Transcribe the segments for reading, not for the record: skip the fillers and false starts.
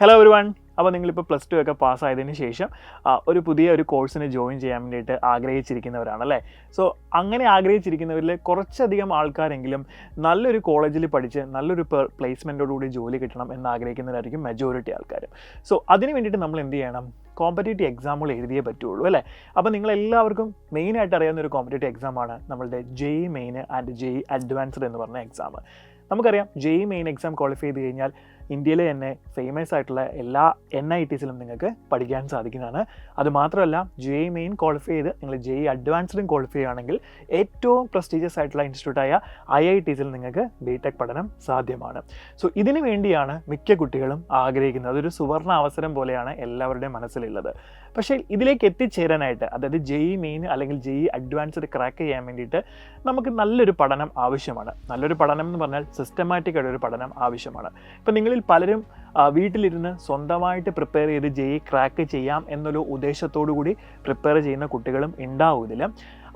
Hello everyone. അപ്പോൾ നിങ്ങളിപ്പോൾ +2 ഒക്കെ പാസ്സായതിന് ശേഷം ഒരു പുതിയ കോഴ്സിന് ജോയിൻ ചെയ്യാൻ വേണ്ടിയിട്ട് ആഗ്രഹിച്ചിരിക്കുന്നവരാണല്ലേ. സോ അങ്ങനെ ആഗ്രഹിച്ചിരിക്കുന്നവരിൽ കുറച്ചധികം ആൾക്കാരെങ്കിലും നല്ലൊരു കോളേജിൽ പഠിച്ച് നല്ലൊരു പ്ലേസ്മെൻറ്റോടുകൂടി ജോലി കിട്ടണം എന്ന് ആഗ്രഹിക്കുന്നവരായിരിക്കും മെജോറിറ്റി ആൾക്കാർ. സോ അതിന് വേണ്ടിയിട്ട് നമ്മൾ എന്ത് ചെയ്യണം? കോമ്പറ്റേറ്റീവ് എക്സാമുകൾ എഴുതിയേ പറ്റുള്ളൂ അല്ലേ. അപ്പോൾ നിങ്ങളെല്ലാവർക്കും മെയിനായിട്ട് അറിയാവുന്ന ഒരു കോമ്പറ്റേറ്റീവ് എക്സാമാണ് നമ്മളുടെ JEE main and JEE advanced എന്ന് പറഞ്ഞ എക്സാം. നമുക്കറിയാം JEE മെയിൻ എക്സാം ക്വാളിഫൈ ചെയ്ത് കഴിഞ്ഞാൽ ഇന്ത്യയിലെ തന്നെ ഫേമസ് ആയിട്ടുള്ള എല്ലാ NITസിലും നിങ്ങൾക്ക് പഠിക്കാൻ സാധിക്കുന്നതാണ്. അതുമാത്രമല്ല JEE മെയിൻ ക്വാളിഫൈ ചെയ്ത് നിങ്ങൾ JEE അഡ്വാൻസ്ഡും ക്വാളിഫൈ ആണെങ്കിൽ ഏറ്റവും പ്രസ്റ്റീജിയസ് ആയിട്ടുള്ള ഇൻസ്റ്റിറ്റ്യൂട്ടായ IITസിൽ നിങ്ങൾക്ക് BTech പഠനം സാധ്യമാണ്. സോ ഇതിനു വേണ്ടിയാണ് മിക്ക കുട്ടികളും ആഗ്രഹിക്കുന്നത്. അതൊരു സുവർണ്ണ അവസരം പോലെയാണ് എല്ലാവരുടെയും മനസ്സിലുള്ളത്. പക്ഷേ ഇതിലേക്ക് എത്തിച്ചേരാനായിട്ട്, അതായത് JEE മെയിൻ അല്ലെങ്കിൽ JEE അഡ്വാൻസ്ഡ് ക്രാക്ക് ചെയ്യാൻ വേണ്ടിയിട്ട് നമുക്ക് നല്ലൊരു പഠനം ആവശ്യമാണ്. നല്ലൊരു പഠനം എന്ന് പറഞ്ഞാൽ സിസ്റ്റമാറ്റിക് ആയിട്ടൊരു പഠനം ആവശ്യമാണ്. ഇപ്പം നിങ്ങളിൽ പലരും വീട്ടിലിരുന്ന് സ്വന്തമായിട്ട് പ്രിപ്പയർ ചെയ്ത് JEE ക്രാക്ക് ചെയ്യാം എന്നൊരു ഉദ്ദേശത്തോടു കൂടി പ്രിപ്പയർ ചെയ്യുന്ന കുട്ടികളും ഉണ്ടാവും ഇതിൽ.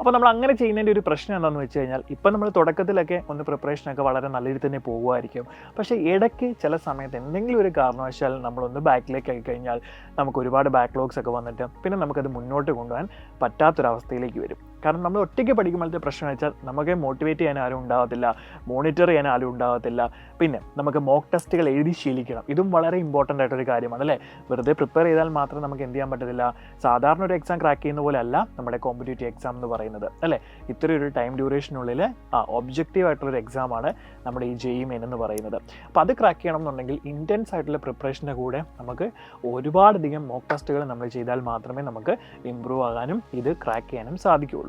അപ്പോൾ നമ്മൾ അങ്ങനെ ചെയ്യുന്നതിൻ്റെ ഒരു പ്രശ്നം എന്താണെന്ന് വെച്ച് കഴിഞ്ഞാൽ, ഇപ്പം നമ്മൾ തുടക്കത്തിലൊക്കെ പ്രിപ്പറേഷനൊക്കെ വളരെ നല്ല രീതിയിൽ തന്നെ പോകുമായിരിക്കും. പക്ഷേ ഇടയ്ക്ക് ചില സമയത്ത് എന്തെങ്കിലും ഒരു കാരണവശാൽ നമ്മളൊന്ന് ബാക്കിലേക്ക് ആയി കഴിഞ്ഞാൽ നമുക്ക് ഒരുപാട് ബാക്ക്ലോഗ്സ് ഒക്കെ വന്നിട്ട് പിന്നെ നമുക്കത് മുന്നോട്ട് കൊണ്ടുപോകാൻ പറ്റാത്തൊരവസ്ഥയിലേക്ക് വരും. കാരണം നമ്മൾ ഒറ്റയ്ക്ക് പഠിക്കുമ്പോഴത്തെ പ്രശ്നം വെച്ചാൽ നമുക്ക് മോട്ടിവേറ്റ് ചെയ്യാൻ ആരും ഉണ്ടാകത്തില്ല, മോണിറ്റർ ചെയ്യാൻ ആരും ഉണ്ടാകത്തില്ല. പിന്നെ നമുക്ക് മോക്ക് ടെസ്റ്റുകൾ എഴുതി ശീലിക്കണം. ഇതും വളരെ ഇമ്പോർട്ടൻ്റ് ആയിട്ടൊരു കാര്യമാണ് അല്ലേ. വെറുതെ പ്രിപ്പയർ ചെയ്താൽ മാത്രം നമുക്ക് എന്ത് ചെയ്യാൻ പറ്റത്തില്ല. സാധാരണ ഒരു എക്സാം ക്രാക്ക് ചെയ്യുന്ന പോലെ അല്ല നമ്മുടെ കോമ്പറ്റേറ്റീവ് എക്സാം എന്ന് പറയുന്നത് അല്ലേ. ഇത്രയൊരു ടൈം ഡ്യൂറേഷനുള്ളിൽ ഒബ്ജക്റ്റീവ് ആയിട്ടുള്ളൊരു എക്സാമാണ് നമ്മുടെ ഈ JEE മെയിൻ എന്ന് പറയുന്നത്. അപ്പോൾ അത് ക്രാക്ക് ചെയ്യണം എന്നുണ്ടെങ്കിൽ ഇൻറ്റൻസ് ആയിട്ടുള്ള പ്രിപ്പറേഷൻ്റെ കൂടെ നമുക്ക് ഒരുപാടധികം മോക്ക് ടെസ്റ്റുകൾ നമ്മൾ ചെയ്താൽ മാത്രമേ നമുക്ക് ഇമ്പ്രൂവ് ആകാനും ഇത് ക്രാക്ക് ചെയ്യാനും സാധിക്കുകയുള്ളൂ.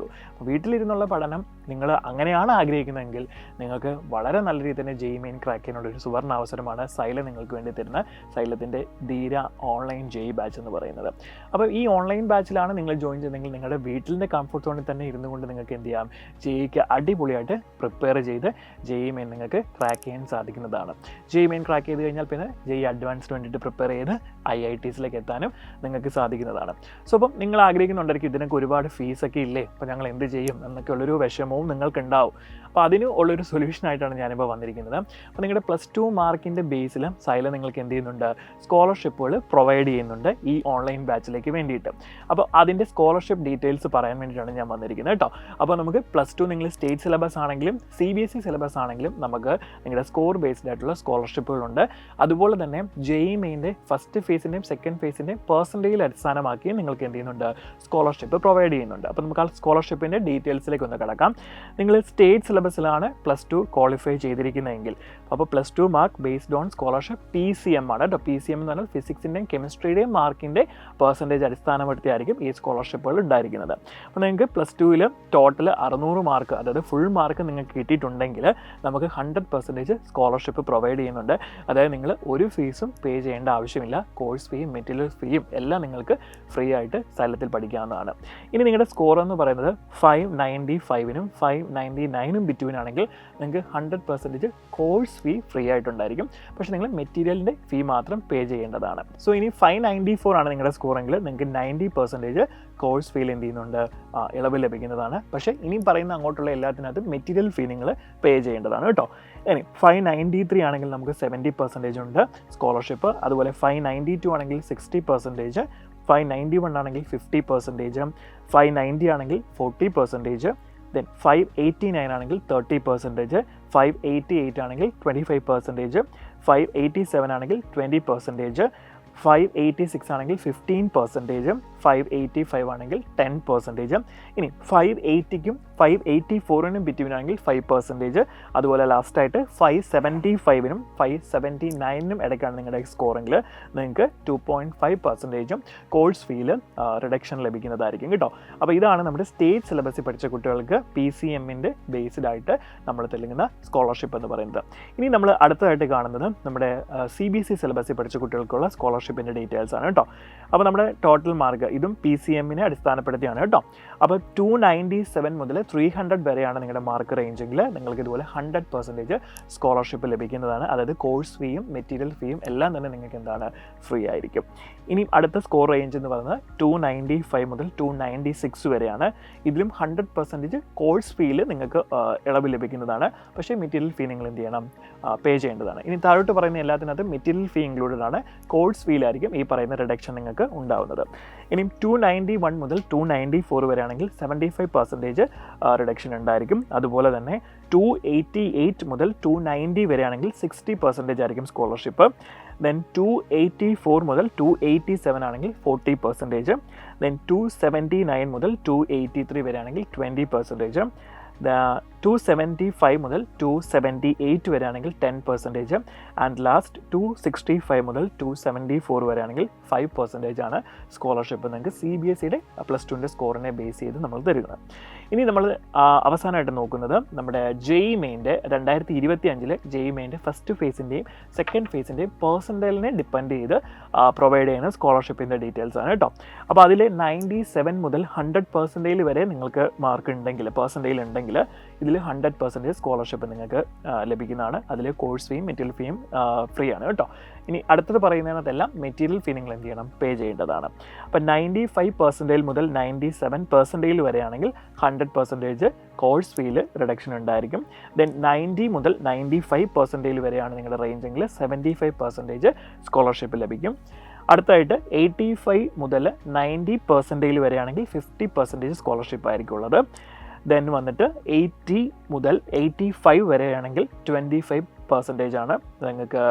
വീട്ടിലിരുന്നുള്ള പഠനം നിങ്ങൾ അങ്ങനെയാണ് ആഗ്രഹിക്കുന്നതെങ്കിൽ നിങ്ങൾക്ക് വളരെ നല്ല രീതിയിൽ തന്നെ JEE മെയിൻ ക്രാക്ക് ചെയ്യാനുള്ള ഒരു സുവർണ്ണ അവസരമാണ് സൈല നിങ്ങൾക്ക് വേണ്ടി തരുന്ന സൈലത്തിൻ്റെ ധീര ഓൺലൈൻ JEE ബാച്ച് എന്ന് പറയുന്നത്. അപ്പോൾ ഈ ഓൺലൈൻ ബാച്ചിലാണ് നിങ്ങൾ ജോയിൻ ചെയ്തെങ്കിൽ നിങ്ങളുടെ വീട്ടിൻ്റെ കംഫർട്ട് സോണിൽ തന്നെ ഇരുന്നു കൊണ്ട് നിങ്ങൾക്ക് എന്ത് ചെയ്യാം, JEEക്ക് അടിപൊളിയായിട്ട് പ്രിപ്പയർ ചെയ്ത് JEE മെയിൻ നിങ്ങൾക്ക് ക്രാക്ക് ചെയ്യാൻ സാധിക്കുന്നതാണ്. JEE മെയിൻ ക്രാക്ക് ചെയ്ത് കഴിഞ്ഞാൽ പിന്നെ JEE അഡ്വാൻസ്ഡ് വേണ്ടിയിട്ട് പ്രിപ്പയർ ചെയ്ത് IITസിലേക്ക് എത്താനും നിങ്ങൾക്ക് സാധിക്കുന്നതാണ്. സോ അപ്പം നിങ്ങൾ ആഗ്രഹിക്കുന്നുണ്ടായിരിക്കും ഇതിനൊക്കെ ഒരുപാട് ഫീസൊക്കെ ഇല്ലേ, അപ്പോൾ ഞങ്ങൾ എന്ത് ചെയ്യും എന്നൊക്കെ ഉള്ളൊരു വിഷമവും നിങ്ങൾക്കുണ്ടാവും. അപ്പോൾ അതിന് ഉള്ളൊരു സൊല്യൂഷനായിട്ടാണ് ഞാനിപ്പോൾ വന്നിരിക്കുന്നത്. അപ്പോൾ നിങ്ങളുടെ +2 മാർക്കിൻ്റെ ബേസിൽ സൈല നിങ്ങൾക്ക് എന്ത് ചെയ്യുന്നുണ്ട്, സ്കോളർഷിപ്പുകൾ പ്രൊവൈഡ് ചെയ്യുന്നുണ്ട് ഈ ഓൺലൈൻ ബാച്ചിലേക്ക് വേണ്ടിയിട്ട്. അപ്പോൾ അതിൻ്റെ സ്കോളർഷിപ്പ് ഡീറ്റെയിൽസ് പറയാൻ വേണ്ടിയിട്ടാണ് ഞാൻ വന്നിരിക്കുന്നത് കേട്ടോ. അപ്പോൾ നമുക്ക് +2 നിങ്ങൾ സ്റ്റേറ്റ് സിലബസ് ആണെങ്കിലും CBSE സിലബസ് ആണെങ്കിലും നമുക്ക് നിങ്ങളുടെ സ്കോർ ബേസ്ഡ് ആയിട്ടുള്ള സ്കോളർഷിപ്പുകളുണ്ട്. അതുപോലെ തന്നെ JEE മെയിൻ്റെ ഫസ്റ്റ് ഫേസിൻ്റെയും സെക്കൻഡ് ഫേസിൻ്റെയും പെർസെൻറ്റേജിൽ അടിസ്ഥാനമാക്കി നിങ്ങൾക്ക് എന്ത് ചെയ്യുന്നുണ്ട്, സ്കോളർഷിപ്പ് പ്രൊവൈഡ് ചെയ്യുന്നുണ്ട്. അപ്പോൾ നമുക്ക് ആ സ്കോളർഷിപ്പിൻ്റെ ഡീറ്റെയിൽസിലേക്ക് ഒന്ന് കിടക്കാം. നിങ്ങൾ സ്റ്റേറ്റ് സിലബസിലാണ് +2 ക്വാളിഫൈ ചെയ്തിരിക്കുന്നതെങ്കിൽ അപ്പോൾ +2 mark based on scholarship PCM ആണ് കേട്ടോ. PCM എന്ന് പറഞ്ഞാൽ ഫിസിക്സിൻ്റെയും കെമിസ്ട്രിയുടെയും മാർക്കിൻ്റെ പെർസെൻറ്റേജ് അടിസ്ഥാനപ്പെടുത്തിയായിരിക്കും ഈ സ്കോളർഷിപ്പുകൾ ഉണ്ടായിരിക്കുന്നത്. അപ്പോൾ നിങ്ങൾക്ക് +2ൽ ടോട്ടൽ 600 മാർക്ക്, അതായത് ഫുൾ മാർക്ക് നിങ്ങൾക്ക് കിട്ടിയിട്ടുണ്ടെങ്കിൽ നമുക്ക് 100% സ്കോളർഷിപ്പ് പ്രൊവൈഡ് ചെയ്യുന്നുണ്ട്. അതായത് നിങ്ങൾ ഒരു ഫീസും പേ ചെയ്യേണ്ട ആവശ്യമില്ല. കോഴ്സ് ഫീയും മെറ്റീരിയൽ ഫീയും എല്ലാം നിങ്ങൾക്ക് ഫ്രീ ആയിട്ട് സ്ഥലത്തിൽ പഠിക്കാവുന്നതാണ്. ഇനി നിങ്ങളുടെ സ്കോർ എന്ന് പറയുന്നത് 595നും 599നും ബിറ്റ്വീൻ ആണെങ്കിൽ നിങ്ങൾക്ക് 100% കോഴ്സ് ഫീ ഫ്രീ ആയിട്ടുണ്ടായിരിക്കും. പക്ഷേ നിങ്ങൾ മെറ്റീരിയലിൻ്റെ ഫീ മാത്രം പേ ചെയ്യേണ്ടതാണ്. സോ ഇനി 594 ആണ് നിങ്ങളുടെ സ്കോറെങ്കിൽ നിങ്ങൾക്ക് 90% കോഴ്സ് ഫീൽ എന്ത് ചെയ്യുന്നുണ്ട്, ഇളവ് ലഭിക്കുന്നതാണ്. പക്ഷേ ഇനി പറയുന്ന അങ്ങോട്ടുള്ള എല്ലാത്തിനകത്തും മെറ്റീരിയൽ ഫീ നിങ്ങൾ പേ ചെയ്യേണ്ടതാണ് കേട്ടോ. ഇനി 593 ആണെങ്കിൽ നമുക്ക് 70% ഉണ്ട് സ്കോളർഷിപ്പ്. അതുപോലെ 592 ആണെങ്കിൽ 60%, 591 ആണെങ്കിൽ 50%, 590 ആണെങ്കിൽ 40%, ദെൻ 589 ആണെങ്കിൽ 30%, 588 ആണെങ്കിൽ 25%, 587 ആണെങ്കിൽ 20%, 586 ആണെങ്കിൽ 15%, 585 ആണെങ്കിൽ 10%. ഇനി 580ക്കും 584നും ബിറ്റ്വീൻ ആണെങ്കിൽ 5%. അതുപോലെ ലാസ്റ്റായിട്ട് 575നും 579നും ഇടയ്ക്കാണ് നിങ്ങളുടെ സ്കോറെങ്കിൽ നിങ്ങൾക്ക് 2.5% കോഴ്സ് ഫീൽ റിഡക്ഷൻ ലഭിക്കുന്നതായിരിക്കും കേട്ടോ. അപ്പോൾ ഇതാണ് നമ്മുടെ സ്റ്റേറ്റ് സിലബസിൽ പഠിച്ച കുട്ടികൾക്ക് PCMൻ്റെ ബേസ്ഡ് ആയിട്ട് നമ്മൾ നൽകുന്ന സ്കോളർഷിപ്പ് എന്ന് പറയുന്നത്. ഇനി നമ്മൾ അടുത്തതായിട്ട് കാണുന്നത് നമ്മുടെ CBSE സിലബസിൽ പഠിച്ച കുട്ടികൾക്കുള്ള സ്കോളർഷിപ്പിൻ്റെ ഡീറ്റെയിൽസ് ആണ് കേട്ടോ. അപ്പോൾ നമ്മുടെ ടോട്ടൽ മാർക്ക് ഇതും PCMനെ അടിസ്ഥാനപ്പെടുത്തിയാണ് കേട്ടോ. അപ്പോൾ 297 മുതൽ 300 വരെയാണ് നിങ്ങളുടെ മാർക്ക് റേഞ്ചെങ്കിൽ നിങ്ങൾക്ക് ഇതുപോലെ 100% സ്കോളർഷിപ്പ് ലഭിക്കുന്നതാണ്. അതായത് കോഴ്സ് ഫീയും മെറ്റീരിയൽ ഫീയും എല്ലാം തന്നെ നിങ്ങൾക്ക് എന്താണ് ഫ്രീ ആയിരിക്കും. ഇനി അടുത്ത സ്കോർ റേഞ്ച് എന്ന് പറയുന്നത് 295 മുതൽ 296 വരെയാണ്. ഇതിലും 100% കോഴ്സ് ഫീയിൽ നിങ്ങൾക്ക് ഇളവ് ലഭിക്കുന്നതാണ്. പക്ഷേ മെറ്റീരിയൽ ഫീ നിങ്ങൾ എന്ത് ചെയ്യണം, പേ ചെയ്യേണ്ടതാണ്. ഇനി താഴോട്ട് പറയുന്ന എല്ലാത്തിനകത്തും മെറ്റീരിയൽ ഫീ ഇൻക്ലൂഡഡ് ആണ്. കോഴ്സ് ഫീയിലായിരിക്കും ഈ പറയുന്ന റിഡക്ഷൻ നിങ്ങൾക്ക് ഉണ്ടാവുന്നത്. ഇനി 291 മുതൽ 294 വരെയാണെങ്കിൽ 75% റിഡക്ഷൻ ഉണ്ടായിരിക്കും. അതുപോലെ തന്നെ 288 മുതൽ 290 വരെയാണെങ്കിൽ 60% ആയിരിക്കും സ്കോളർഷിപ്പ്. ദെൻ 284 മുതൽ 287 ആണെങ്കിൽ 40%. ദെൻ 279 മുതൽ 283 വരെയാണെങ്കിൽ 20%. 275 മുതൽ 278 വരെയാണെങ്കിൽ 10%. ആൻഡ് ലാസ്റ്റ് 265 മുതൽ 274 വരെയാണെങ്കിൽ 5% ആണ് സ്കോളർഷിപ്പ് നിങ്ങൾക്ക് CBSEയുടെ +2ൻ്റെ സ്കോറിനെ ബേസ് ചെയ്ത് നമ്മൾ തരുന്നത്. ഇനി നമ്മൾ അവസാനമായിട്ട് നോക്കുന്നത് നമ്മുടെ JEE മെയിൻ്റെ 2025 JEE മെയിൻ്റെ ഫസ്റ്റ് ഫേസിൻ്റെയും സെക്കൻഡ് ഫേസിൻ്റെയും പേഴ്സൻറ്റേജിനെ ഡിപ്പെൻഡ് ചെയ്ത് പ്രൊവൈഡ് ചെയ്യുന്ന സ്കോളർഷിപ്പിൻ്റെ ഡീറ്റെയിൽസ് ആണ് കേട്ടോ. അപ്പോൾ അതിൽ 97 മുതൽ 100% വരെ നിങ്ങൾക്ക് മാർക്ക് ഉണ്ടെങ്കിൽ, പേഴ്സൻറ്റേജിൽ ഉണ്ടെങ്കിൽ ഇതിൽ 100% സ്കോളർഷിപ്പ് നിങ്ങൾക്ക് ലഭിക്കുന്നതാണ്. അതിൽ കോഴ്സ് ഫീയും മെറ്റീരിയൽ ഫീയും ഫ്രീ ആണ് കേട്ടോ. ഇനി അടുത്തത് പറയുന്നതിനകത്തെല്ലാം മെറ്റീരിയൽ ഫീ നിങ്ങൾ എന്ത് ചെയ്യണം, പേ ചെയ്യേണ്ടതാണ്. അപ്പോൾ 95% മുതൽ 97% വരെയാണെങ്കിൽ 100% കോഴ്സ് ഫീയിൽ റിഡക്ഷൻ ഉണ്ടായിരിക്കും. ദെൻ 90 മുതൽ 95% വരെയാണ് നിങ്ങളുടെ റേഞ്ചെങ്കിൽ 75% സ്കോളർഷിപ്പ് ലഭിക്കും. അടുത്തായിട്ട് 85 മുതൽ 90% വരെയാണെങ്കിൽ 50% സ്കോളർഷിപ്പ് ആയിരിക്കും ഉള്ളത്. ദെൻ വന്നിട്ട് 80 മുതൽ 85 വരെയാണെങ്കിൽ 25% ആണ് നിങ്ങൾക്ക്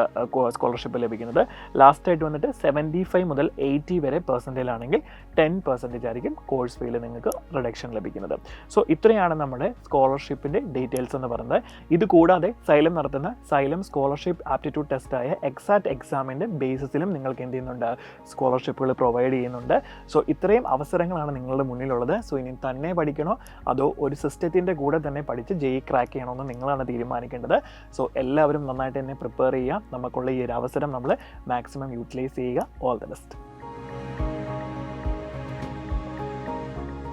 സ്കോളർഷിപ്പ് ലഭിക്കുന്നത്. ലാസ്റ്റായിട്ട് വന്നിട്ട് 75 മുതൽ 80 വരെ പെർസെൻറ്റേജിലാണെങ്കിൽ 10% ആയിരിക്കും കോഴ്സ് ഫീയിൽ നിങ്ങൾക്ക് റിഡക്ഷൻ ലഭിക്കുന്നത്. സോ ഇത്രയാണ് നമ്മുടെ സ്കോളർഷിപ്പിൻ്റെ ഡീറ്റെയിൽസ് എന്ന് പറയുന്നത്. ഇത് കൂടാതെ സൈലം നടത്തുന്ന സൈലം സ്കോളർഷിപ്പ് ആപ്റ്റിറ്റ്യൂഡ് ടെസ്റ്റായ എക്സാറ്റ് എക്സാമിൻ്റെ ബേസിസിലും നിങ്ങൾക്ക് എന്ത് ചെയ്യുന്നുണ്ട്, സ്കോളർഷിപ്പുകൾ പ്രൊവൈഡ് ചെയ്യുന്നുണ്ട്. സോ ഇത്രയും അവസരങ്ങളാണ് നിങ്ങളുടെ മുന്നിലുള്ളത്. സോ ഇനി തന്നെ പഠിക്കണോ അതോ ഒരു സിസ്റ്റത്തിൻ്റെ കൂടെ തന്നെ പഠിച്ച് JEE ക്രാക്ക് ചെയ്യണമെന്ന് നിങ്ങളാണ് തീരുമാനിക്കേണ്ടത്. സോ എല്ലാവരും നന്നായിട്ട് തന്നെ പ്രിപ്പയർ ചെയ്യുക. നമുക്കുള്ള ഈ ഒരു അവസരം നമ്മൾ മാക്സിമം യൂട്ടിലൈസ് ചെയ്യുക. All the best.